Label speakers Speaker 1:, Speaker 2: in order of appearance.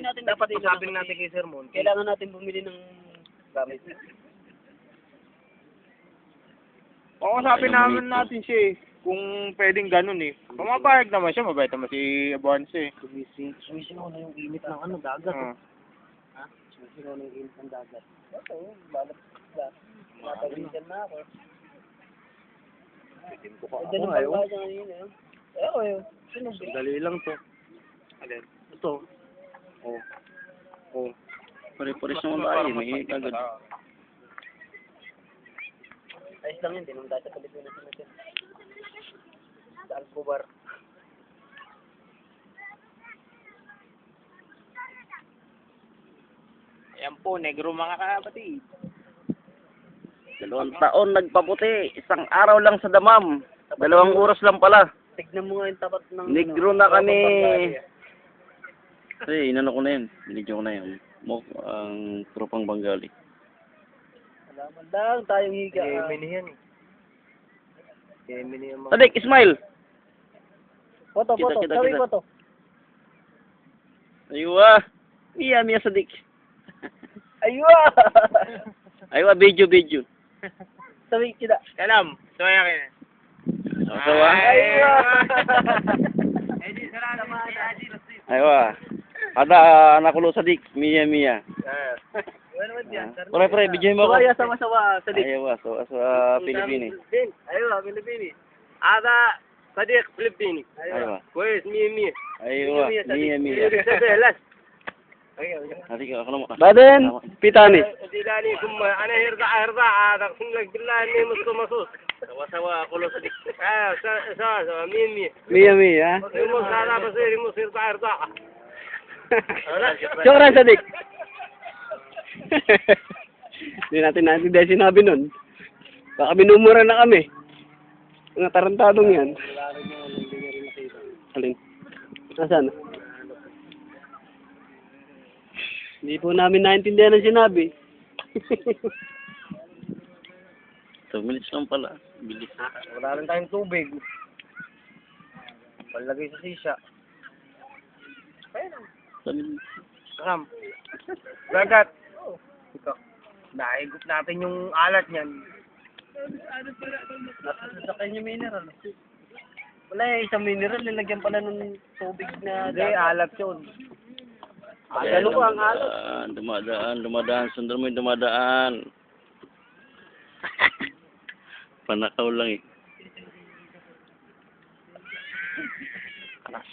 Speaker 1: Dapat usapin natin kay Sir Mon.
Speaker 2: Kailangan natin bumili ng gamit.
Speaker 3: Pangusapin natin siya eh. Kung pwedeng ganun eh. Pumapayag naman siya, mabait naman si Bonse eh.
Speaker 2: Sumisingaw na yung init ng ano, dagat.
Speaker 3: Ah.
Speaker 2: Ha? Sumisingaw na yung init ng dagat. Oo, balat. Matagitan na ako. Pwede na ba ba dyan yun eh? Ayaw.
Speaker 1: Dali lang to.
Speaker 3: Alin?
Speaker 1: Ito.
Speaker 3: Oh. Oh.
Speaker 1: Pare-pares naman tayo. May agad.
Speaker 2: Ayos lang yun, tinong dati Pilipinas natin. Sa Alcobar.
Speaker 3: Ayan po, negro mga kapatid.
Speaker 1: 2 taon nagpaputi. 1 araw lang sa damam. 2 oras lang pala.
Speaker 2: Tignan mo nga yung tapat ng...
Speaker 1: Negro na kami. Kasi inano ko na yun. Binidyo ko na yun. Ang tropang Bengali.
Speaker 2: Salamat lang, tayong higa.
Speaker 1: Gemini yan eh. Gemini yan mga... Sadik, smile!
Speaker 2: Foto.
Speaker 1: Kita.
Speaker 2: Sabi foto.
Speaker 1: Aywa! Miya, Sadik.
Speaker 2: Aywa!
Speaker 1: Aywa, video.
Speaker 2: Sabi kita.
Speaker 3: Kalam, suwaya kayo.
Speaker 1: Sawa?
Speaker 2: Aywa!
Speaker 1: Aywa. Ada anak ulo Sadik. Miya. Pre, video mo ako.
Speaker 2: Suwaya sama-sama, Sadik.
Speaker 1: Aywa, sa Pilipini.
Speaker 2: Aywa, Pilipini.
Speaker 3: Ada Sadiq Filipini.
Speaker 1: Aywa.
Speaker 3: Kwes, Mia.
Speaker 1: Aywa, Miya.
Speaker 3: Sabelas.
Speaker 1: Hati ka ako
Speaker 2: Baden, Pitani.
Speaker 3: Dilani kum ana hirda ada kunlag billahi ni mustumasus. Sawa kulo Sadiq. Sa Mia.
Speaker 2: Miya.
Speaker 3: Mo sara basiri mo sirda irda.
Speaker 2: Syukran, Sadik. Hindi natin naintindihan sinabi nun. Baka minumura na kami. Mga tarantadong yan. Alin? Nasaan? Hindi po namin naintindihan ang sinabi.
Speaker 1: 2 minutes lang pala. Bilis.
Speaker 3: Wala rin tayong tubig. Palagay sa sisya. Ram. Gagat. Ito. Naigup natin yung alat niyan.
Speaker 2: Nasasakay yung mineral. Wala eh, isang mineral, nilagyan pala ng tubig na...
Speaker 3: Hindi, alat yun.
Speaker 1: Ayan,
Speaker 2: Ano ko ang alat?
Speaker 1: dumadaan. Sundan mo yung dumadaan. Panakaw lang eh. Alas.